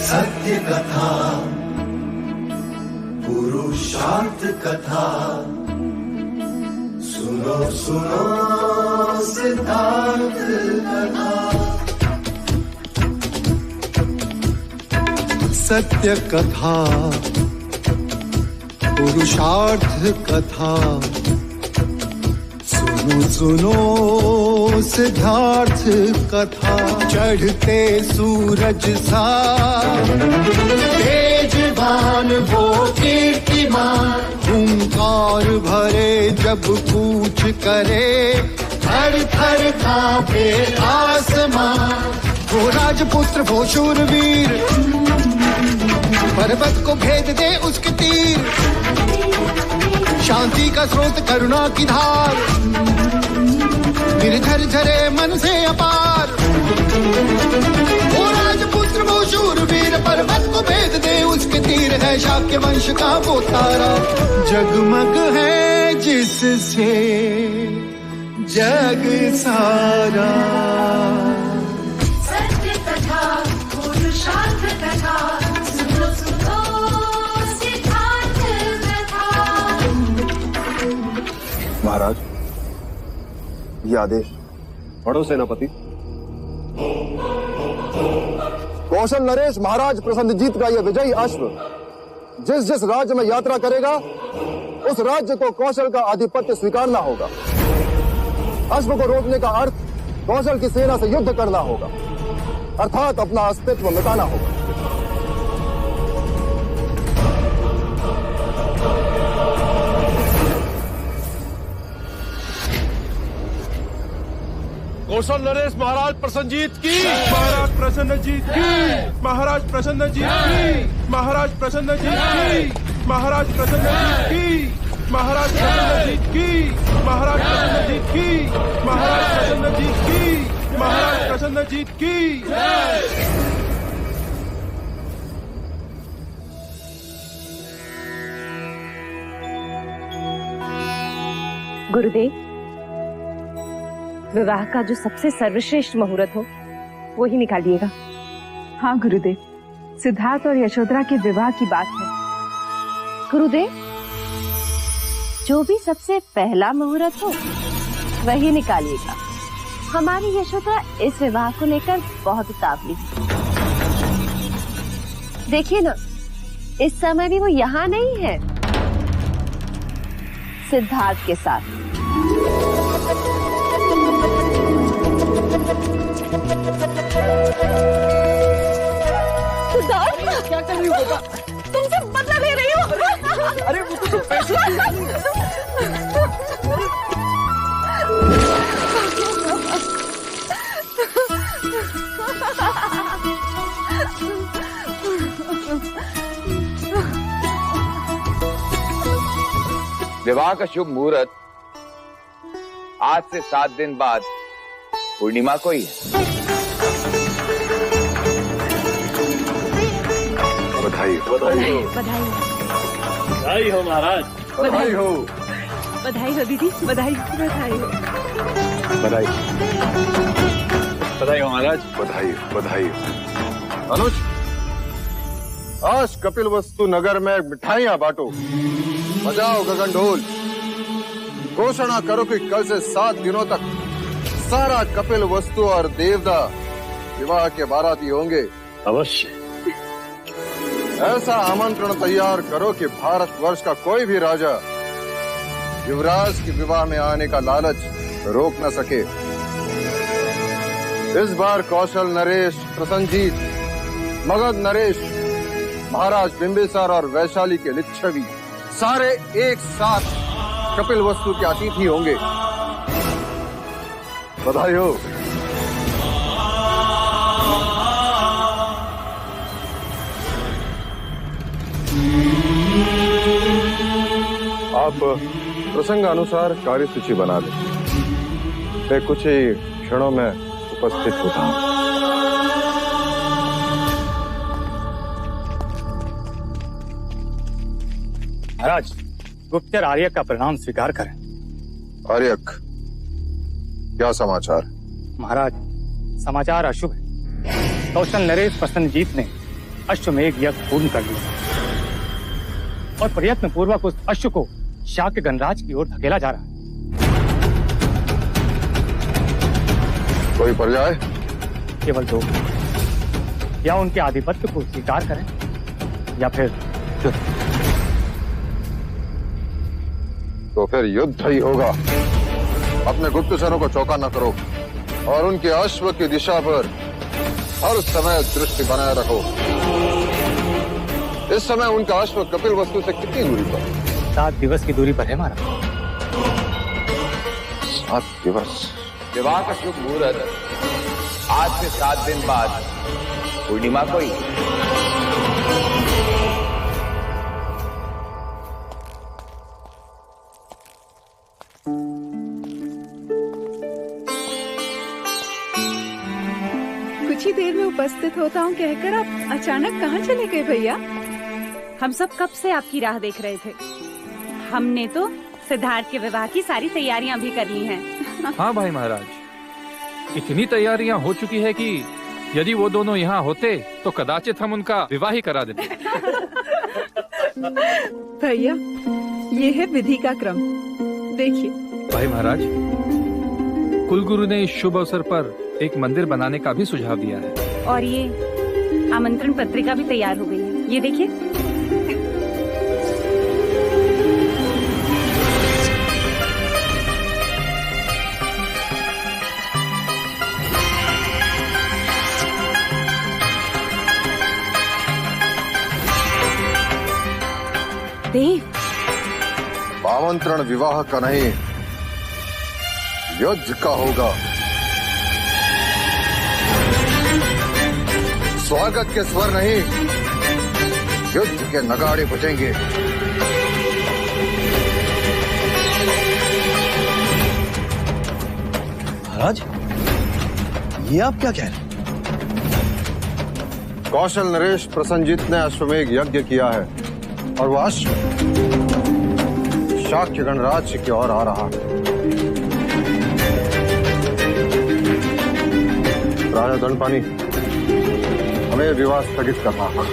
सत्य कथा, पुरुषार्थ कथा, सुनो सुनो सिद्धार्थ कथा। सत्य कथा, पुरुषार्थ कथा, सुनो सुनो सिद्धार्थ कथा। चढ़ते सूरज सा तेजवान वो कीर्तिमान, हुंकार भरे जब कूच करे, थर थर कांपे आसमान। वो राजपुत्र वो शूरवीर, पर्वत को भेद दे उसके तीर, शांति का स्रोत करुणा की धार, निर्झर झरे मन से अपार। वो राजपुत्र वो शूरवीर, पर्वत को भेद दे उसके तीर, है शाक्य वंश का वो तारा, जगमग है जिससे जग सारा। सत्य कथा, पुरुषार्थ कथा, सुनो सुनो सिद्धार्थ कथा। महाराज, ये आदेश पढ़ो सेनापति। कौशल नरेश महाराज प्रसन्नजीत का यह विजयी अश्व जिस जिस राज्य में यात्रा करेगा, उस राज्य को कौशल का आधिपत्य स्वीकारना होगा। अश्व को रोकने का अर्थ कौशल की सेना से युद्ध करना होगा, अर्थात अपना अस्तित्व मिटाना होगा। कौशल नरेश महाराज प्रसन्नजीत की, महाराज प्रसन्नजीत की, महाराज प्रसन्नजीत की, महाराज प्रसन्नजीत की, महाराज प्रसन्नजीत की, महाराज प्रसन्नजीत की, महाराज प्रसन्नजीत की, महाराज प्रसन्नजीत की, महाराज प्रसन्नजीत की। गुरुदेव, विवाह का जो सबसे सर्वश्रेष्ठ मुहूर्त हो वो ही निकालिएगा। हाँ गुरुदेव, सिद्धार्थ और यशोधरा के विवाह की बात है। गुरुदेव, जो भी सबसे पहला मुहूर्त हो वही निकालिएगा। हमारी यशोधरा इस विवाह को लेकर बहुत उतावली है। देखिए ना, इस समय भी वो यहाँ नहीं है, सिद्धार्थ के साथ। सिद्धार्थ, क्या कर रही हो बेटा? तुमसे बदला ले रही हो। अरे वो तो पैसे विवाह का शुभ मुहूर्त आज से 7 दिन बाद पूर्णिमा को ही है। बधाई बधाई हो, बधाई बधाई हो महाराज, बधाई हो, बधाई हो दीदी, बधाई बधाई हो, बधाई बधाई हो महाराज, बधाई बधाई। अनुज, आज कपिल वस्तु नगर में मिठाइयां बांटो, बजाओ गगन ढोल, घोषणा करो कि कल से 7 दिनों तक सारा कपिल वस्तु और देवदा विवाह के बाराती होंगे। अवश्य। ऐसा आमंत्रण तैयार करो कि भारतवर्ष का कोई भी राजा युवराज के विवाह में आने का लालच रोक न सके। इस बार कौशल नरेश प्रसन्नजीत, मगध नरेश, महाराज बिंबिसार और वैशाली के लिच्छवी सारे एक साथ कपिल वस्तु के अतिथि होंगे। बधाई हो। आप प्रसंग अनुसार कार्यसूची बना लें। मैं कुछ ही क्षणों में उपस्थित होता हूँ। महाराज, गुप्तचर आर्यक का प्रणाम स्वीकार करें। आर्यक, क्या समाचार? महाराज, समाचार अशुभ है। कौशल नरेश प्रसन्नजीत ने अश्वमेध यज्ञ पूर्ण कर लिया और प्रयत्न पूर्वक उस अश्व को शाक्य गणराज की ओर धकेला जा रहा है। कोई पर्याय? केवल दो, या उनके आधिपत्य को स्वीकार करें या फिर युद्ध। तो फिर युद्ध ही होगा। अपने गुप्तचरों को चौका न करो और उनके अश्व की दिशा पर हर समय दृष्टि बनाए रखो। इस समय उनका अश्व कपिल वस्तु से कितनी दूरी पर? 7 दिवस की दूरी पर है महाराज। 7 दिवस? विवाह का शुभ मुहूर्त आज से 7 दिन बाद पूर्णिमा को ही। कुछ ही देर में उपस्थित होता हूँ कहकर आप अचानक कहाँ चले गए भैया? हम सब कब से आपकी राह देख रहे थे। हमने तो सिद्धार्थ के विवाह की सारी तैयारियां भी कर ली हैं। हाँ भाई महाराज, इतनी तैयारियां हो चुकी है कि यदि वो दोनों यहाँ होते तो कदाचित हम उनका विवाह ही करा देते। भैया, ये है विधि का क्रम, देखिए। भाई महाराज, कुलगुरु ने इस शुभ अवसर पर एक मंदिर बनाने का भी सुझाव दिया है। और ये आमंत्रण पत्रिका भी तैयार हो गई है, ये देखिए। देव, आमंत्रण विवाह का नहीं, युद्ध का होगा। स्वागत के स्वर नहीं, युद्ध के नगाड़े बजेंगे। महाराज, ये आप क्या कह रहे हैं? कौशल नरेश प्रसन्नजीत ने अश्वमेध यज्ञ किया है और वह अश्व शाक्य गणराज्य की ओर आ रहा है। राजा दंडपानी, हमें विवाह स्थगित करना है।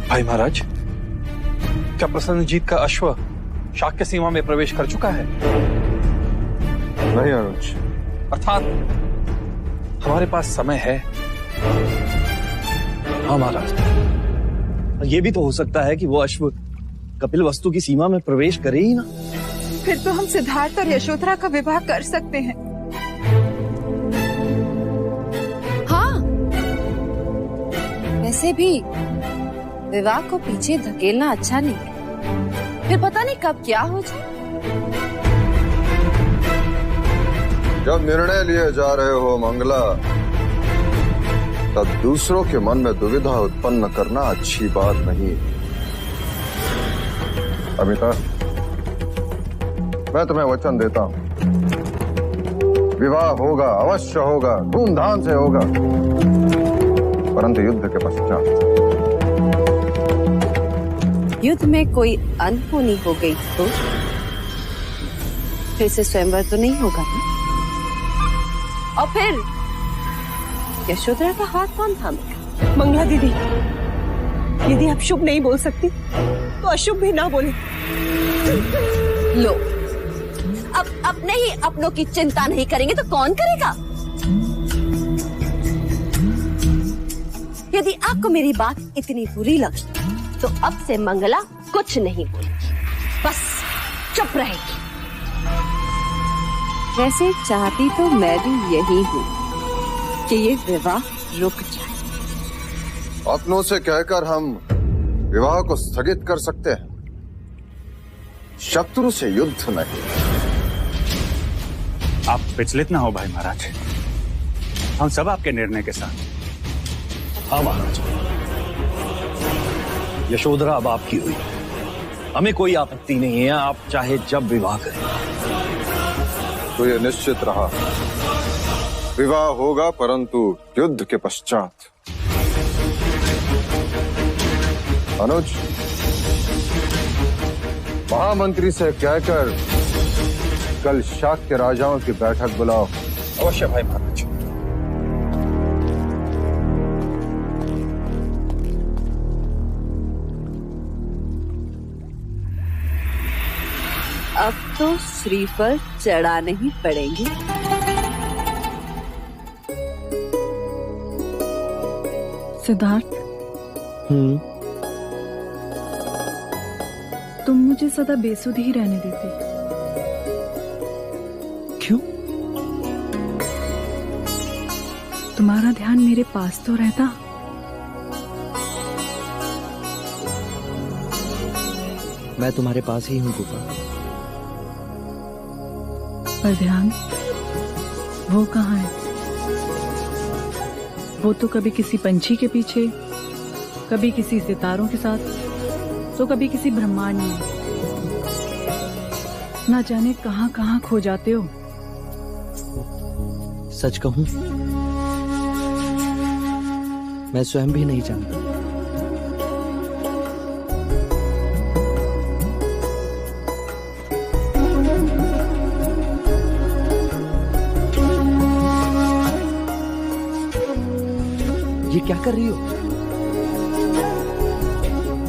भाई महाराज, क्या प्रसन्नजीत का अश्व शाक्य सीमा में प्रवेश कर चुका है? नहीं अनुज। अर्थात हमारे पास समय है। हाँ महाराज, ये भी तो हो सकता है कि वो अश्व कपिल वस्तु की सीमा में प्रवेश करे ही ना। फिर तो हम सिद्धार्थ और यशोधरा का विवाह कर सकते हैं। हाँ, वैसे भी विवाह को पीछे धकेलना अच्छा नहीं, फिर पता नहीं कब क्या हो जाए। जब निर्णय लिए जा रहे हो मंगला, तब दूसरों के मन में दुविधा उत्पन्न करना अच्छी बात नहीं। अमिता, मैं तुम्हें वचन देता हूं, विवाह होगा, अवश्य होगा, धूमधाम से होगा, परंतु युद्ध के पश्चात। युद्ध में कोई अनहोनी हो गई तो फिर से स्वयंवर तो नहीं होगा ना? और फिर यशोधरा का हाथ कौन थामेगा? मंगला दीदी, यदि आप शुभ नहीं बोल सकती तो अशुभ भी ना बोले। लो, अब अपने ही अपनों की चिंता नहीं करेंगे तो कौन करेगा? यदि आपको मेरी बात इतनी बुरी लगी तो अब से मंगला कुछ नहीं बोलेगी, बस चुप रहेगी। वैसे चाहती तो मैं भी यही हूँ कि ये विवाह रुक जाए। अपनों से कहकर हम विवाह को स्थगित कर सकते हैं, शत्रु से युद्ध नहीं। आप विचलित ना हो भाई महाराज, हम सब आपके निर्णय के साथ। हाँ महाराज, यशोधरा अब आपकी हुई, हमें कोई आपत्ति नहीं है, आप चाहे जब विवाह करें। तो ये निश्चित रहा, विवाह होगा, परंतु युद्ध के पश्चात। अनुज, महामंत्री से कहकर कल शाक्य राजाओं की बैठक बुलाओ। अवश्य भाई महाराज। अब तो श्रीफल चढ़ाने ही पड़ेंगे। सिद्धार्थ, तुम मुझे सदा बेसुध ही रहने देते। क्यों? तुम्हारा ध्यान मेरे पास तो रहता। मैं तुम्हारे पास ही हूँ गोपा। पर ध्यान वो कहाँ है? वो तो कभी किसी पंछी के पीछे, कभी किसी सितारों के साथ, तो कभी किसी ब्रह्मांड में। ना जाने कहाँ कहाँ खो जाते हो। सच कहूं, मैं स्वयं भी नहीं जानता। ये क्या कर रही हो?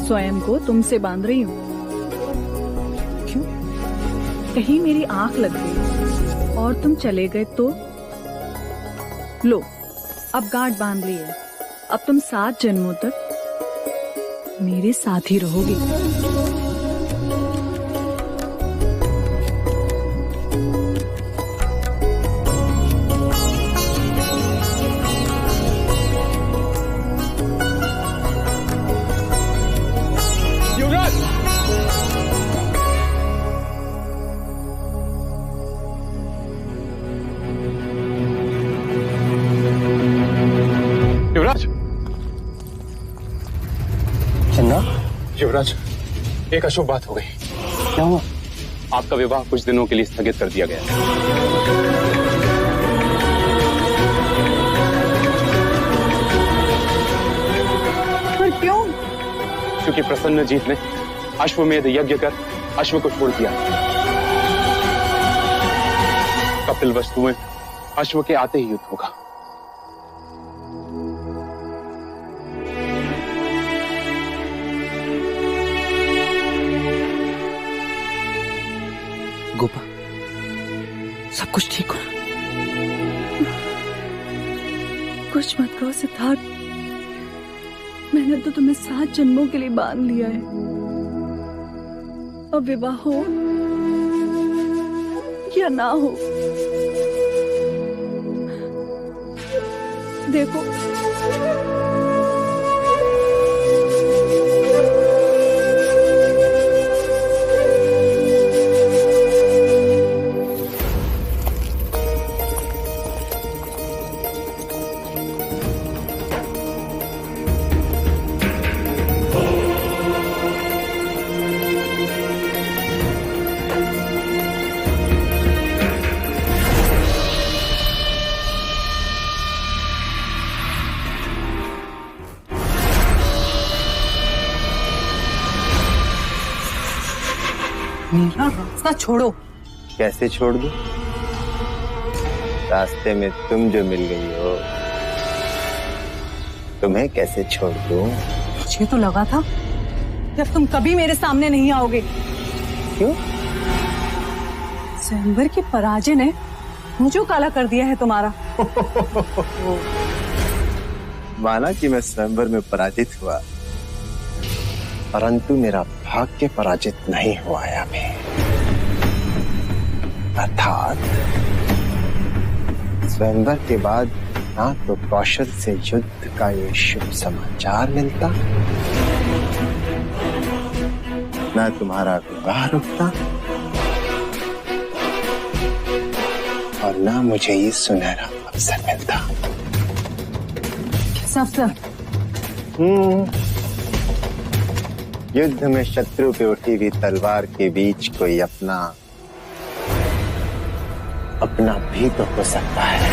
स्वयं को तुमसे बांध रही हूँ। क्यों? कहीं मेरी आंख लग गई और तुम चले गए तो? लो, अब गांठ बांध ली है। अब तुम 7 जन्मों तक मेरे साथ ही रहोगे। युवराज, एक अशुभ बात हो गई। क्या हुआ? आपका विवाह कुछ दिनों के लिए स्थगित कर दिया गया। पर क्यों? क्योंकि प्रसन्नजीत ने अश्वमेध यज्ञ कर अश्व को छोड़ दिया। कपिल वस्तु में अश्व के आते ही युद्ध होगा। गोपा, सब कुछ ठीक हो रहा? कुछ मत कहो सिद्धार्थ। मैंने तो तुम्हें 7 जन्मों के लिए बांध लिया है। अब विवाह हो या ना हो, देखो मेरा रास्ता छोड़ो। कैसे छोड़ दूं? रास्ते में तुम जो मिल गई हो, तुम्हें कैसे छोड़ दूं? मुझे तो लगा था कि अब तुम कभी मेरे सामने नहीं आओगे। क्यों? स्वयंवर की पराजय ने मुझे काला कर दिया है तुम्हारा। माना कि मैं स्वयंवर में पराजित हुआ, परंतु मेरा भाग्य पराजित नहीं हुआ है अभी। अर्थात स्वयंवर के बाद ना तो कौशल से युद्ध का ये शुभ समाचार मिलता, ना तुम्हारा विवाह रुकता, और ना मुझे ये सुनहरा अवसर मिलता। कैसा अवसर? युद्ध में शत्रु पे उठी हुई तलवार के बीच कोई अपना भी तो हो सकता है।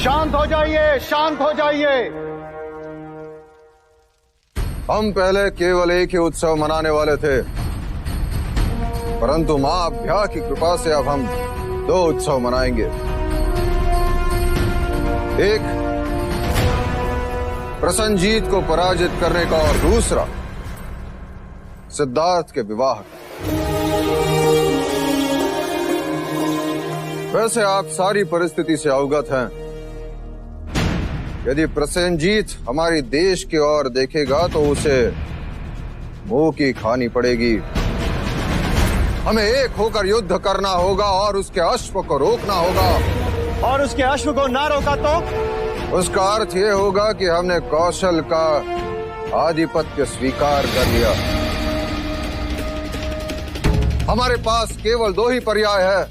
शांत हो जाइए, शांत हो जाइए। हम पहले केवल एक ही उत्सव मनाने वाले थे, परंतु मां अभ्या की कृपा से अब हम 2 उत्सव मनाएंगे। एक प्रसन्नजीत को पराजित करने का और दूसरा सिद्धार्थ के विवाह का। वैसे आप सारी परिस्थिति से अवगत हैं। यदि प्रसेनजीत हमारी देश की ओर देखेगा तो उसे मुंह की खानी पड़ेगी। हमें एक होकर युद्ध करना होगा और उसके अश्व को रोकना होगा। और उसके अश्व को ना रोका तो उसका अर्थ यह होगा कि हमने कौशल का आधिपत्य स्वीकार कर लिया। हमारे पास केवल 2 ही पर्याय है,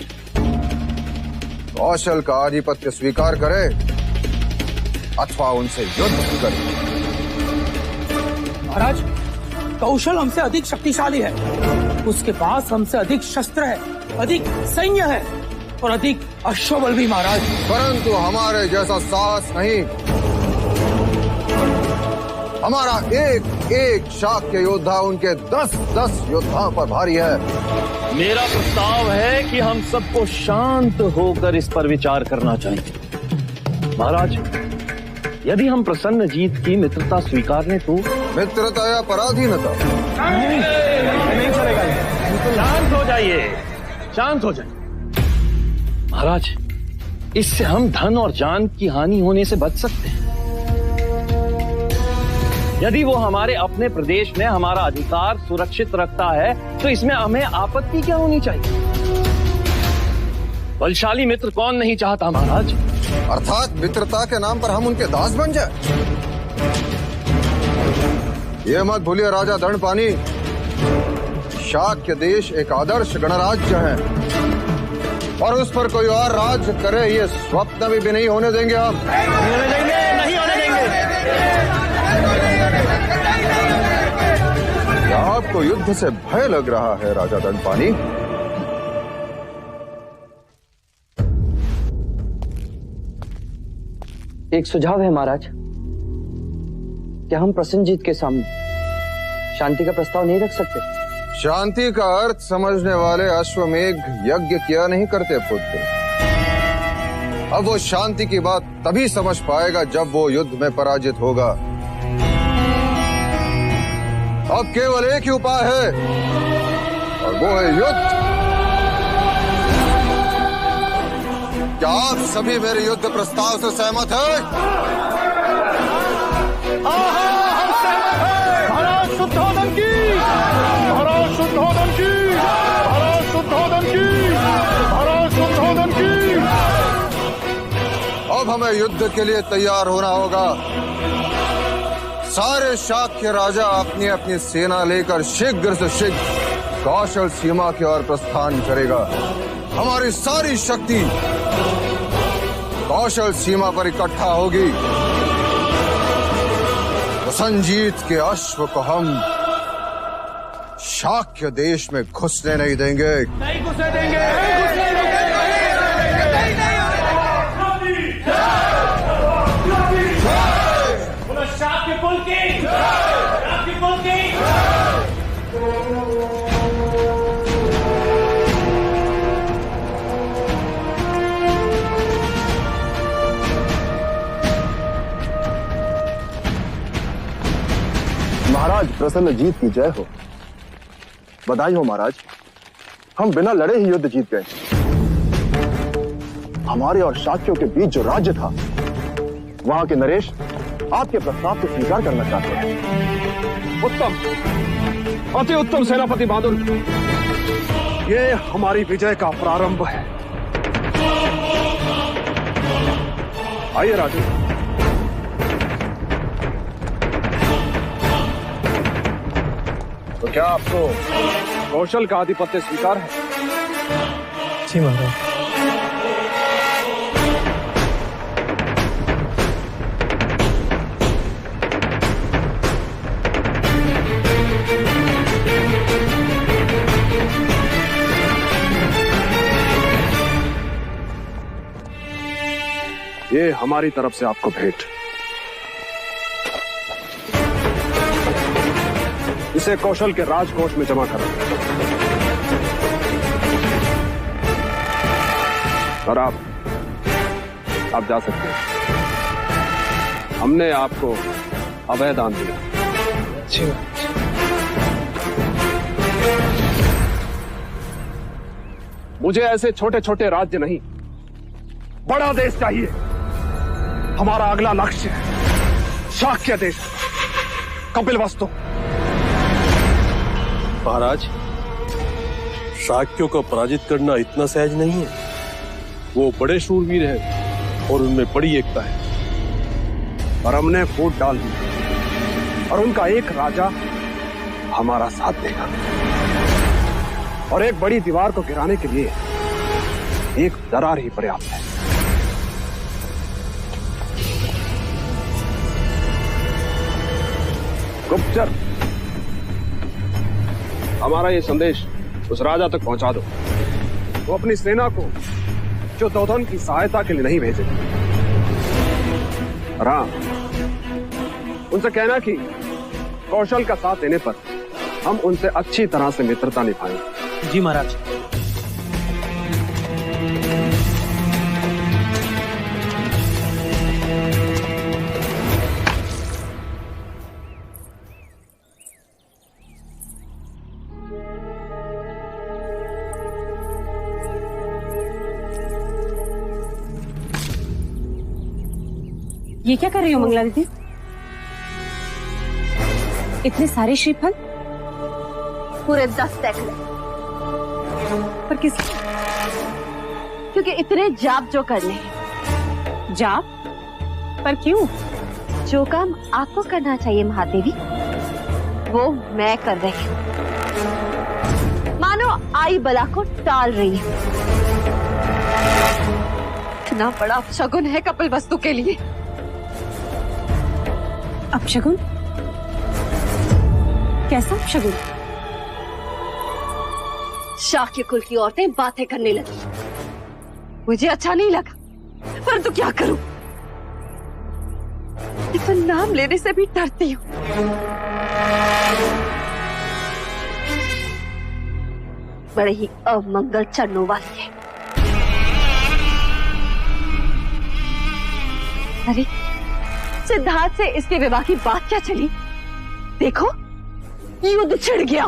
कौशल का आधिपत्य स्वीकार करें अथवा उनसे युद्ध करें। महाराज, कौशल हमसे अधिक शक्तिशाली है, उसके पास हमसे अधिक शस्त्र है, अधिक सैन्य है और अधिक अश्वबल भी महाराज। परंतु हमारे जैसा साहस नहीं। हमारा एक एक शाक्य योद्धा उनके 10-10 योद्धाओं पर भारी है। मेरा प्रस्ताव है कि हम सबको शांत होकर इस पर विचार करना चाहिए। महाराज, यदि हम प्रसन्नजीत की मित्रता स्वीकार लें तो मित्रता या पराधीनता? नहीं चलेगा। शांत हो जाइए, शांत हो जाइए। महाराज, इससे हम धन और जान की हानि होने से बच सकते हैं। यदि वो हमारे अपने प्रदेश में हमारा अधिकार सुरक्षित रखता है तो इसमें हमें आपत्ति क्या होनी चाहिए? बलशाली मित्र कौन नहीं चाहता महाराज? अर्थात मित्रता के नाम पर हम उनके दास बन जाए। ये मत भूलिए राजा दंडपानी, शाक्य देश एक आदर्श गणराज्य है और उस पर कोई और राज्य करे ये स्वप्न में भी नहीं होने देंगे हम। नहीं होने देंगे। क्या आपको युद्ध से भय लग रहा है राजा दंडपानी? एक सुझाव है महाराज। क्या हम प्रसन्नजीत के सामने शांति का प्रस्ताव नहीं रख सकते? शांति का अर्थ समझने वाले अश्वमेघ यज्ञ किया नहीं करते पुत्र। अब वो शांति की बात तभी समझ पाएगा जब वो युद्ध में पराजित होगा। अब केवल एक ही उपाय है और वो है युद्ध। क्या आप सभी मेरे युद्ध प्रस्ताव से सहमत हैं? हम सहमत हैं। महाराज शुद्धोदन की, महाराज शुद्धोदन की, महाराज शुद्धोदन की, महाराज शुद्धोदन की। अब हमें युद्ध के लिए तैयार होना होगा। सारे शाक्य राजा अपनी अपनी सेना लेकर शीघ्र से शीघ्र कौशल सीमा की ओर प्रस्थान करेगा। हमारी सारी शक्ति कौशल सीमा पर इकट्ठा होगी। प्रसन्नजीत के अश्व को हम शाक्य देश में घुसने नहीं देंगे। नहीं घुसने देंगे, नहीं घुसने देंगे। शाक्य कुल की, शाक्य कुल की। महाराज प्रसन्नजीत की जय हो। बधाई हो महाराज, हम बिना लड़े ही युद्ध जीत गए। हमारे और शाक्यों के बीच जो राज्य था, वहां के नरेश आपके प्रस्ताव को स्वीकार करना चाहते हैं। उत्तम, अति उत्तम सेनापति बहादुर। ये हमारी विजय का प्रारंभ है। आइए राजू। तो क्या आपको कौशल का आधिपत्य स्वीकार है? जी महाराज। ये हमारी तरफ से आपको भेंट। इसे कौशल के राजकोष में जमा करो और आप जा सकते हैं। हमने आपको अभय दान दिया। मुझे ऐसे छोटे छोटे राज्य नहीं, बड़ा देश चाहिए। हमारा अगला लक्ष्य है शाक्य देश, कपिलवस्तु। महाराज, शाक्यों को पराजित करना इतना सहज नहीं है। वो बड़े शूरवीर हैं और उनमें बड़ी एकता है। और हमने फूट डाल दी और उनका एक राजा हमारा साथ देगा। और एक बड़ी दीवार को गिराने के लिए एक दरार ही पर्याप्त है। गुप्तचर, हमारा ये संदेश उस राजा तक पहुंचा दो। वो अपनी सेना को जो दुर्योधन की सहायता के लिए नहीं भेजे। हाँ, उनसे कहना कि कौशल का साथ देने पर हम उनसे अच्छी तरह से मित्रता निभाएंगे। जी महाराज। ये क्या कर रही हो मंगला दीदी? इतने सारे श्रीफल? पूरे 10 सैकड़े। पर किस? क्योंकि इतने जाप जो करने हैं। जाप? पर क्यों? जो काम आपको करना चाहिए महादेवी, वो मैं कर रही हूँ। मानो आई बला को टाल रही हूँ। इतना बड़ा अपशगुन है कपिलवस्तु के लिए। अपशगुन? कैसा अपशगुन? शाक्य कुल की औरतें बातें करने लगी। मुझे अच्छा नहीं लगा, परंतु क्या करूं? तो नाम लेने से भी डरती हूँ। बड़े ही अमंगल चढ़ने वाली है। अरे सिद्धार्थ से इसके विवाह की बात क्या चली? देखो, युद्ध छिड़ गया।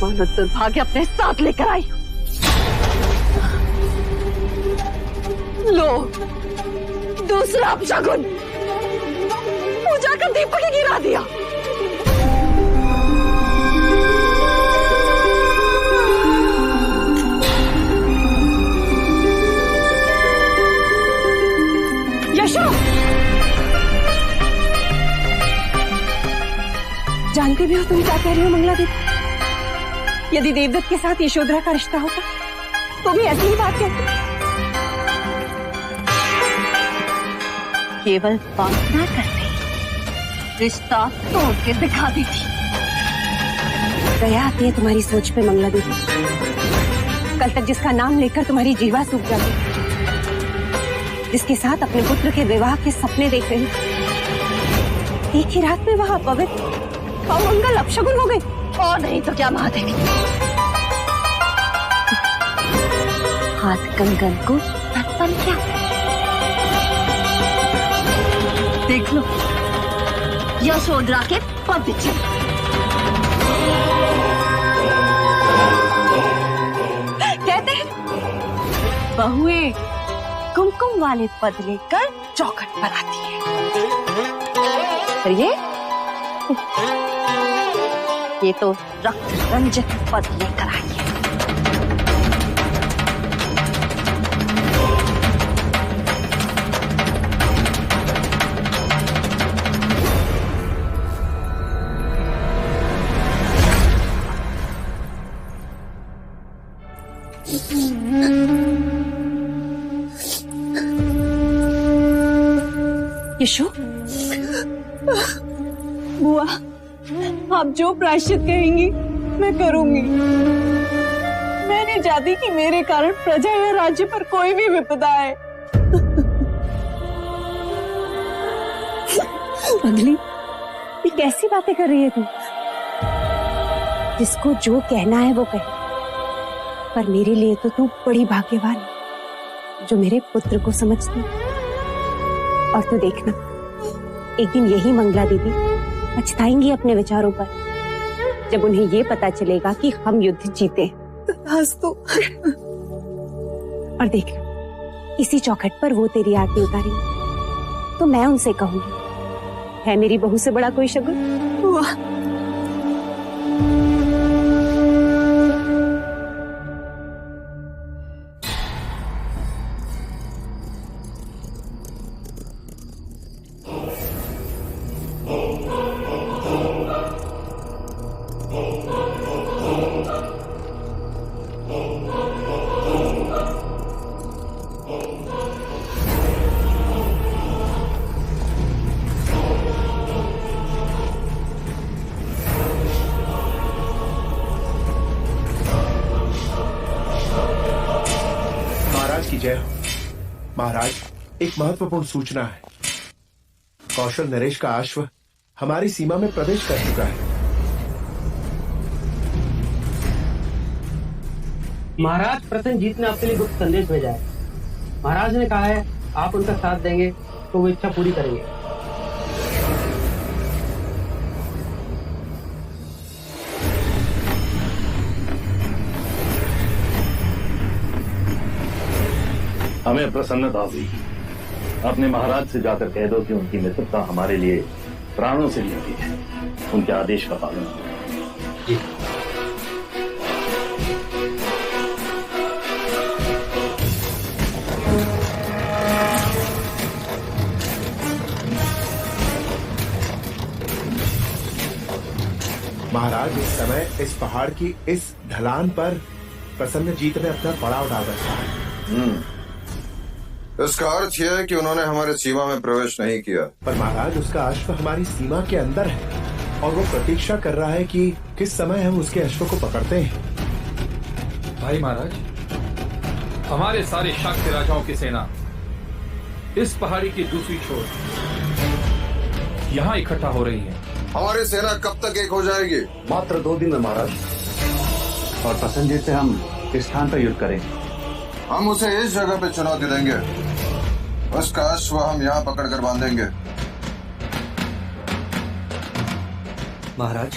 मानो दुर्भाग्य अपने साथ लेकर आई। लो, दूसरा अपशगुन। पूजा का दीपक ही गिरा दिया। यशो, जानते भी हो तुम क्या कह रही हो मंगला दीदी? यदि देवदत्त के साथ यशोधरा का रिश्ता होता तो भी ऐसी ही बात कहती। केवल बात ना करते, रिश्ता तोड़ के दिखा देती। दया आती है तुम्हारी सोच पे मंगला दीदी। कल तक जिसका नाम लेकर तुम्हारी जीवा सूख जाती, जिसके साथ अपने पुत्र के विवाह के सपने देख रही, एक ही रात में वह अपवित्र और मंगल अपशगुन हो गई। और नहीं तो क्या महादेवी, हाथ कंगन को तत्पन क्या? देख लो, यशोधरा के पद चिन्ह। कहते हैं बहुएं कुमकुम वाले पद लेकर चौखट पर आती है। ये तो रक्त रंजित पद लेकर आई है। यशो, बुआ, आप जो प्रायश्चित कहेंगी मैं करूंगी। मैं नहीं चाहती कि मेरे कारण प्रजा या राज्य पर कोई भी विपदा आए। पगली, ये कैसी बातें कर रही है तू? जिसको जो कहना है वो कहे, पर मेरे लिए तो तू बड़ी भाग्यवान है जो मेरे पुत्र को समझती। और तू देखना, एक दिन यही मंगला दीदी पछताएंगी अपने विचारों पर, जब उन्हें ये पता चलेगा कि हम युद्ध जीते। तो और देख, इसी चौखट पर वो तेरी आरती उतारेंगे तो मैं उनसे कहूंगी, है मेरी बहू से बड़ा कोई शगुन? वाह, की जय हो। महाराज, एक महत्वपूर्ण सूचना है। कौशल नरेश का अश्व हमारी सीमा में प्रवेश कर चुका है। महाराज प्रसन्नजीत ने आपके लिए गुप्त संदेश भेजा है। महाराज ने कहा है आप उनका साथ देंगे तो वो इच्छा पूरी करेंगे। हमें प्रसन्नता हुई। अपने महाराज से जाकर कह दो कि उनकी मित्रता हमारे लिए प्राणों से भी अधिक है। उनके आदेश का पालन करें। महाराज, इस समय इस पहाड़ की इस ढलान पर प्रसन्नजीत ने अपना पड़ाव डाल रखा है। इसका अर्थ यह है कि उन्होंने हमारे सीमा में प्रवेश नहीं किया। पर महाराज, उसका अश्व हमारी सीमा के अंदर है और वो प्रतीक्षा कर रहा है कि किस समय हम उसके अश्व को पकड़ते हैं। भाई महाराज, हमारे सारे शाक्य राजाओं की सेना इस पहाड़ी की दूसरी छोर यहाँ इकट्ठा हो रही है। हमारी सेना कब तक एक हो जाएगी? मात्र 2 दिन में महाराज, और प्रसन्नजीत से हम किस स्थान पर युद्ध करेंगे? हम उसे इस जगह पे चुनौती देंगे। उसका अश्व हम यहाँ पकड़कर बांधेंगे। महाराज,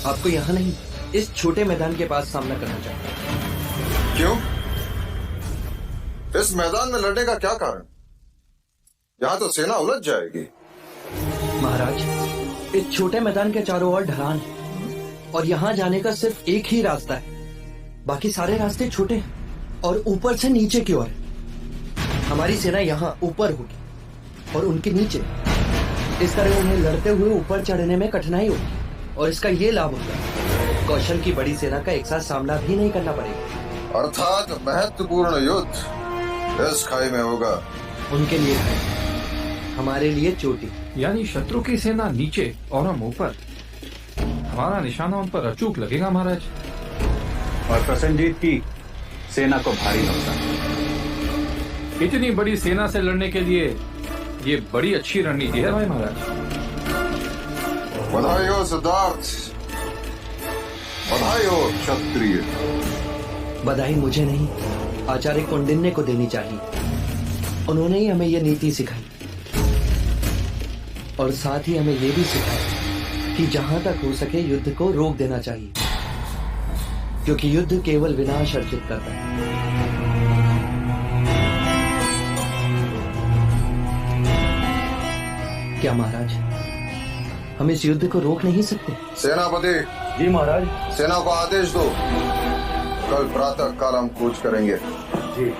आपको यहाँ नहीं, इस छोटे मैदान के पास सामना करना चाहिए। क्यों? इस मैदान में लड़ने का क्या कारण? यहाँ तो सेना उलझ जाएगी। महाराज, इस छोटे मैदान के चारों ओर ढलान है और यहाँ जाने का सिर्फ एक ही रास्ता है। बाकी सारे रास्ते छोटे हैं और ऊपर से नीचे की ओर। हमारी सेना यहाँ ऊपर होगी और उनके नीचे। इस तरह उन्हें लड़ते हुए ऊपर चढ़ने में कठिनाई होगी और इसका ये लाभ होगा, कौशल की बड़ी सेना का एक साथ सामना भी नहीं करना पड़ेगा। अर्थात महत्वपूर्ण युद्ध इस खाई में होगा। उनके लिए है, हमारे लिए चोटी। यानी शत्रु की सेना नीचे और हम ऊपर। हमारा निशाना उन पर अचूक लगेगा महाराज। और प्रसन्नजीत की सेना को भारी नुकसान। इतनी बड़ी सेना से लड़ने के लिए ये बड़ी अच्छी रणनीति है भाई महाराज। बधाई हो सिद्धार्थ, बधाई हो क्षत्रिय। बधाई मुझे नहीं, आचार्य कौंडिन्य को देनी चाहिए। उन्होंने ही हमें यह नीति सिखाई और साथ ही हमें यह भी सिखाया कि जहां तक हो सके युद्ध को रोक देना चाहिए, क्योंकि युद्ध केवल विनाश अर्जित करता है। क्या महाराज, हम इस युद्ध को रोक नहीं सकते? सेनापति जी महाराज। सेना को आदेश दो, कल प्रातः काल हम कूच करेंगे। जी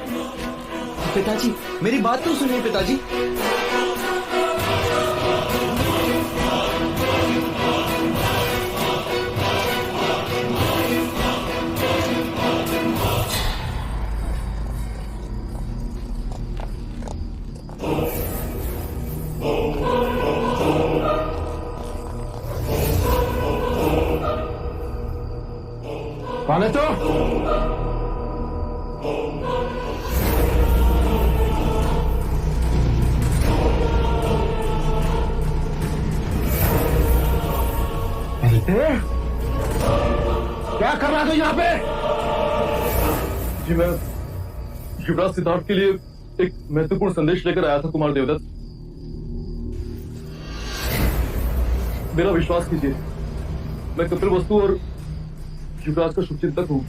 पिताजी, मेरी बात तो सुनिए पिताजी। जी मैं युवराज सिद्धार्थ के लिए एक महत्वपूर्ण संदेश लेकर आया था कुमार देवदत्त। मेरा विश्वास कीजिए, मैं कपिल वस्तु और युवराज का शुभचिंतक हूँ।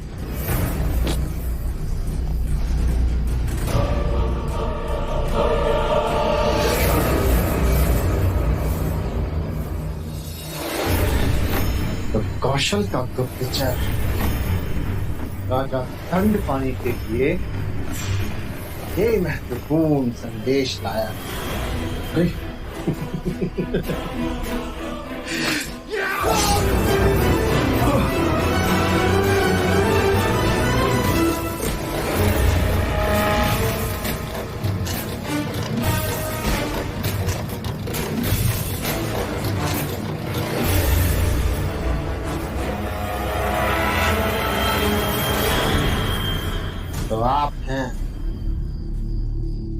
तो कौशल का गुप्तचर राजा दंड पाने के लिए ये महत्वपूर्ण संदेश लाया। तो आप हैं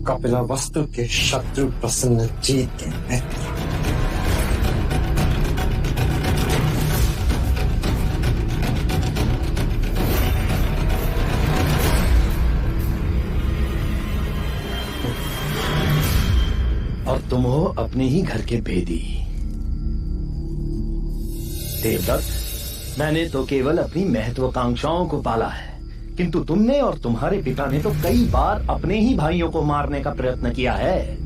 कपिला वस्तु के शत्रु प्रसन्नजीत के मित्र। और तुम हो अपने ही घर के भेदी। देवदत्त, मैंने तो केवल अपनी महत्वाकांक्षाओं को पाला है, किंतु तुमने और तुम्हारे पिता ने तो कई बार अपने ही भाइयों को मारने का प्रयत्न किया है।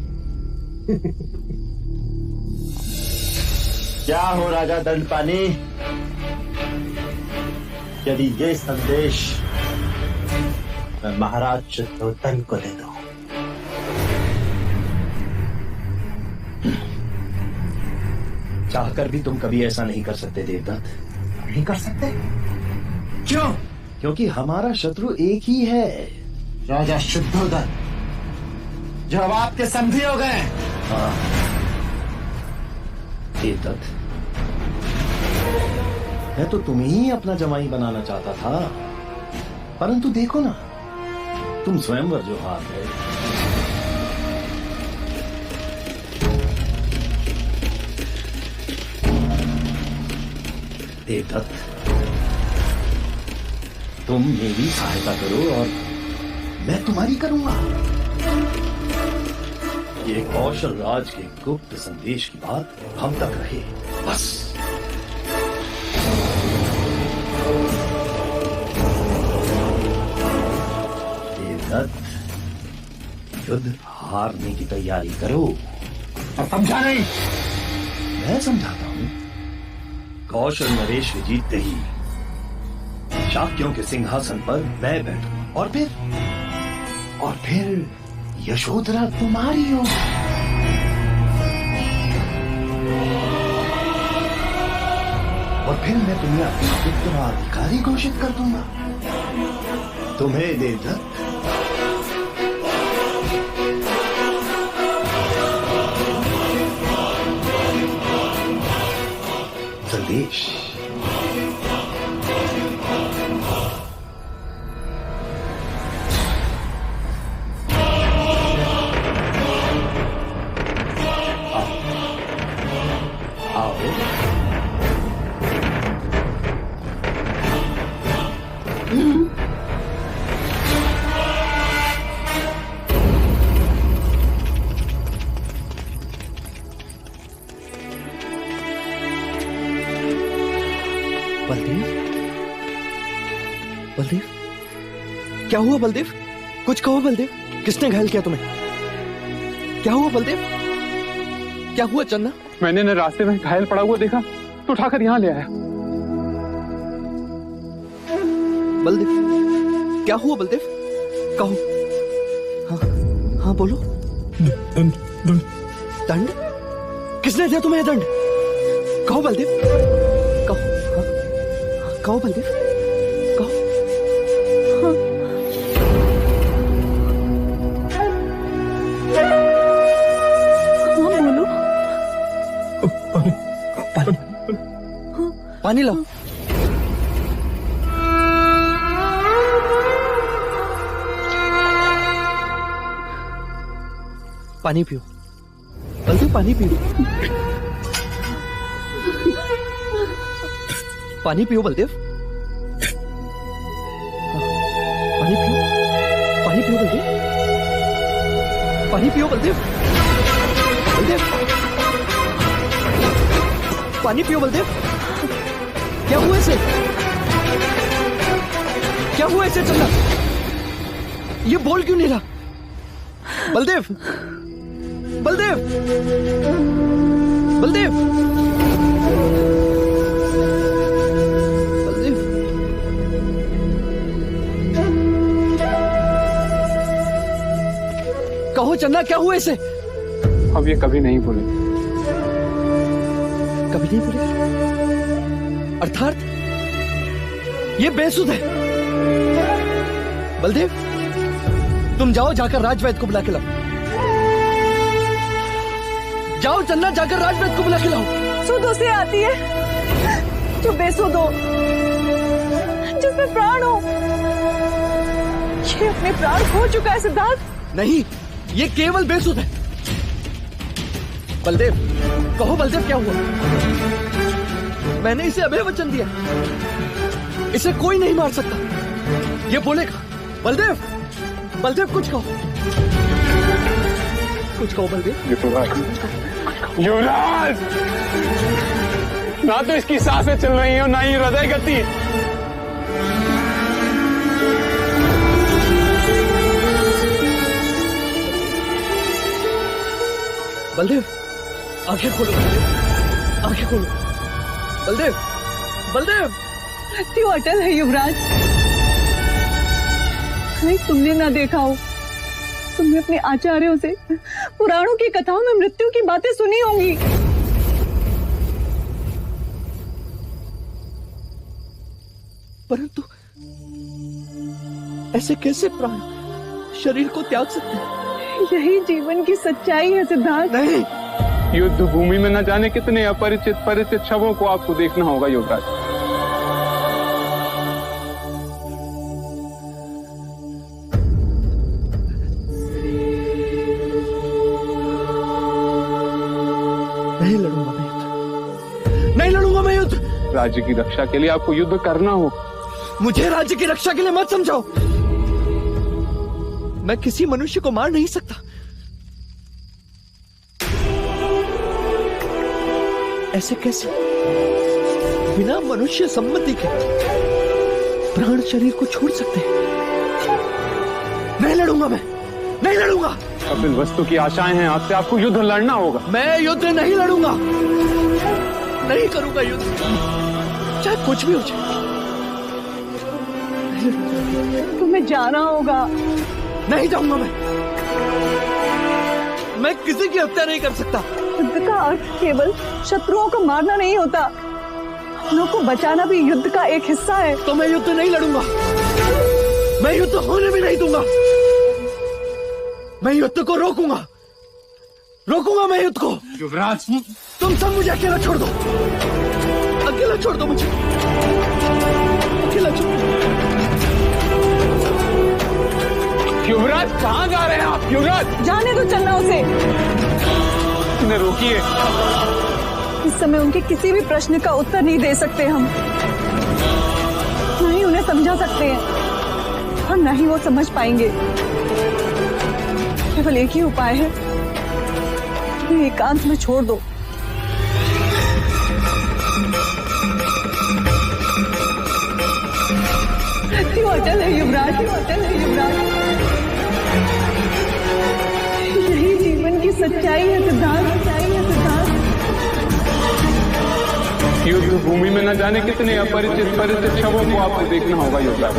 क्या हो राजा दंडपानी, यदि ये संदेश मैं महाराज चित्तौड़गढ़ को दे दूं, चाहकर भी तुम कभी ऐसा नहीं कर सकते देवदत्त। नहीं कर सकते? क्यों? क्योंकि हमारा शत्रु एक ही है, राजा शुद्धोदन, जो अब आपके संधि हो गए। हाँ देवदत्त, मैं तो तुम्हें ही अपना जमाई बनाना चाहता था, परंतु देखो ना, तुम स्वयंवर जो हार गए। देवदत्त, तुम मेरी सहायता करो और मैं तुम्हारी करूंगा। ये कौशल राज के गुप्त संदेश की बात हम तक रहे, बस। देवदत्त, युद्ध हारने की तैयारी करो। समझा नहीं? मैं समझाता हूं। कौशल नरेश के जीतते ही शाक्यों के सिंहासन पर मैं बैठूं और फिर यशोधरा तुम्हारी हो। और फिर मैं तुम्हें अपना उत्तराधिकारी घोषित कर दूंगा। तुम्हें देवदत्त संदेश। बलदेव, क्या हुआ बलदेव? कुछ कहो बलदेव, किसने घायल किया तुम्हें? क्या हुआ बलदेव? क्या हुआ चन्ना? मैंने न रास्ते में घायल पड़ा हुआ देखा तो उठाकर यहाँ ले आया। बलदेव, क्या हुआ बलदेव? कहो। हाँ हाँ बोलो। दंड दंड दंड? किसने दिया तुम्हें दंड? कहो बलदेव, कहो। हाँ कहो बलदेव, कहो। पानी लाओ। पानी पियो बलदेव, पानी पियो। पानी पियो बलदेव, पानी पियो। पियो बलदेव, पानी पियो बलदेव, बलदेव, पानी पियो बलदेव। क्या हुआ इसे? क्या हुआ इसे? चंदा, ये बोल क्यों नहीं रहा? बलदेव, बलदेव, बलदेव, बलदेव, कहो चंदा, क्या हुआ इसे? अब ये कभी नहीं बोले। कभी नहीं बोले? अर्थात ये बेसुध है। बलदेव, तुम जाओ, जाकर राजवैद्य को बुला के लाओ। जाओ चन्ना, जाकर राजवैद्य को बुला के लाओ। सुध उसे आती है जो बेसुध हो, जिसमें प्राण हो। ये अपने प्राण खो चुका है सिद्धार्थ। नहीं, ये केवल बेसुध है। बलदेव, कहो बलदेव, क्या हुआ? मैंने इसे अभय वचन दिया, इसे कोई नहीं मार सकता। ये बोलेगा। बलदेव, बलदेव, कुछ कहो, कुछ कहो बलदेव। युवराज, ना तो इसकी सांसें चल रही हैं और ना ही हृदय गति। बलदेव, आंखें खोलो बलदेव, आंखें खोलो। बलदेव, बलदेव, मृत्यु अटल है युवराज। कहीं तुमने ना देखा हो, तुमने अपने आचार्यों से पुराणों की कथाओं में मृत्यु की बातें सुनी होंगी। परंतु ऐसे कैसे प्राण शरीर को त्याग सकते हैं? यही जीवन की सच्चाई है सिद्धार्थ। नहीं, युद्ध भूमि में न जाने कितने अपरिचित परिचित शवों को आपको देखना होगा युवराज। नहीं लड़ूंगा मैं युद्ध, नहीं लड़ूंगा मैं युद्ध। राज्य की रक्षा के लिए आपको युद्ध करना हो। मुझे राज्य की रक्षा के लिए मत समझाओ। मैं किसी मनुष्य को मार नहीं सकता। ऐसे कैसे बिना मनुष्य सम्मति के प्राण शरीर को छोड़ सकते हैं? नहीं लड़ूंगा मैं, नहीं लड़ूंगा। कपिल वस्तु की आशाएं हैं आपसे, आपको युद्ध लड़ना होगा। मैं युद्ध नहीं लड़ूंगा, नहीं करूंगा युद्ध, चाहे कुछ भी हो जाए। तुम्हें जाना होगा। नहीं जाऊंगा मैं किसी की हत्या नहीं कर सकता। युद्ध का अर्थ केवल शत्रुओं को मारना नहीं होता, अपनों को बचाना भी युद्ध का एक हिस्सा है। तो मैं युद्ध नहीं लड़ूंगा, मैं युद्ध होने भी नहीं दूंगा। मैं युद्ध को रोकूंगा, रोकूंगा मैं युद्ध को। युवराज, तुम सब मुझे अकेला छोड़ दो, अकेला छोड़ दो मुझे, अकेला छोड़ दो। युवराज, कहाँ जा रहे हैं आप? युवराज, जाने दो चलना उसे। उन्हें रोकिए। इस समय उनके किसी भी प्रश्न का उत्तर नहीं दे सकते हम, नहीं उन्हें समझा सकते हैं और न ही वो समझ पाएंगे। केवल एक ही उपाय है, उन्हें एकांत में छोड़ दो। क्यों अटल है युवराज, क्यों अटल है युवराज। यही जीवन की सच्चाई है सिद्धार्थ, सच्चाई है सिद्धार्थ। युद्ध भूमि में न जाने कितने अपरिचित परिचित शवों को आपको देखना होगा युवराज।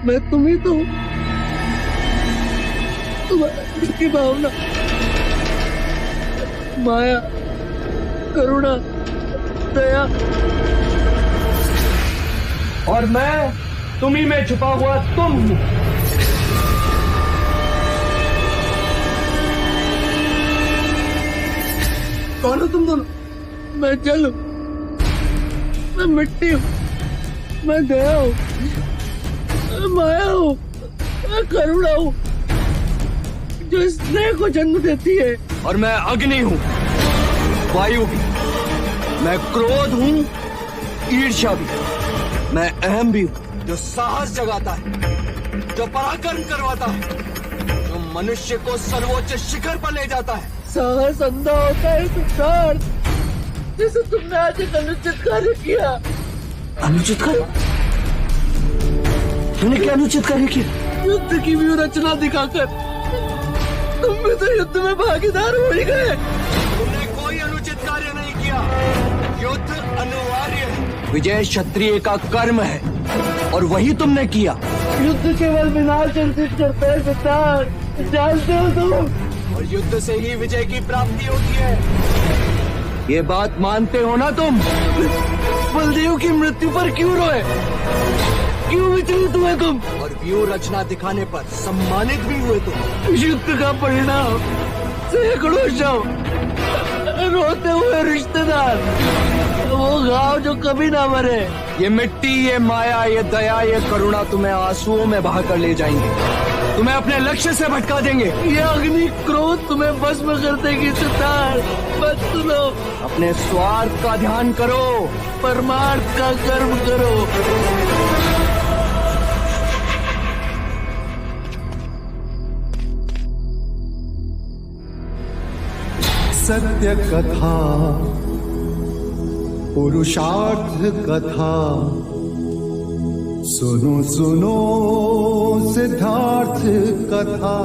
मैं तुम ही तो हूं। तुम्हारी की भावना, माया, करुणा, दया और मैं तुम्ही में छुपा हुआ तुम हूँ। कौन हो तुम दोनों? मैं जल हूँ, मैं मिट्टी हूँ, मैं दया हूँ, मैं माया हूँ, मैं करुणा हूँ जो स्नेह को जन्म देती है। और मैं अग्नि हूँ, वायु भी, मैं क्रोध हूँ, ईर्ष्या भी, मैं अहम भी हूँ जो साहस जगाता है, जो पराक्रम करवाता है, जो मनुष्य को सर्वोच्च शिखर पर ले जाता है। साहस अंधा होता है सिद्धार्थ, जैसे तुमने आज एक अनुचित कार्य किया। अनुचित कार्य? तूने क्या अनुचित कार्य किया? युद्ध की व्यू रचना दिखाकर तुम भी तो युद्ध में भागीदार हो ही गए। तुमने कोई अनुचित कार्य नहीं किया। युद्ध अनिवार्य है, विजय क्षत्रिय का कर्म है और वही तुमने किया। युद्ध केवल विनाश अर्जित करता है सिद्धार्थ, जानते हो तुम। और युद्ध से ही विजय की प्राप्ति होती है, ये बात मानते हो ना तुम? बलदेव की मृत्यु पर क्यों रोए, क्यों विचलित हुए तुम? और व्यू रचना दिखाने पर सम्मानित भी हुए तुम। युद्ध का परिणाम सैकड़ों शव, रोते हुए रिश्तेदार, वो घाव जो कभी ना मरे। ये मिट्टी, ये माया, ये दया, ये करुणा तुम्हें आंसुओं में बहाकर ले जाएंगे, तुम्हें अपने लक्ष्य से भटका देंगे। ये अग्नि क्रोध तुम्हें भस्म कर देगी सिद्धार्थ, मत सुनो। अपने स्वार्थ का ध्यान करो, परमार्थ का कर्म करो। सत्य कथा, पुरुषार्थ कथा, सुनो सुनो सिद्धार्थ कथा।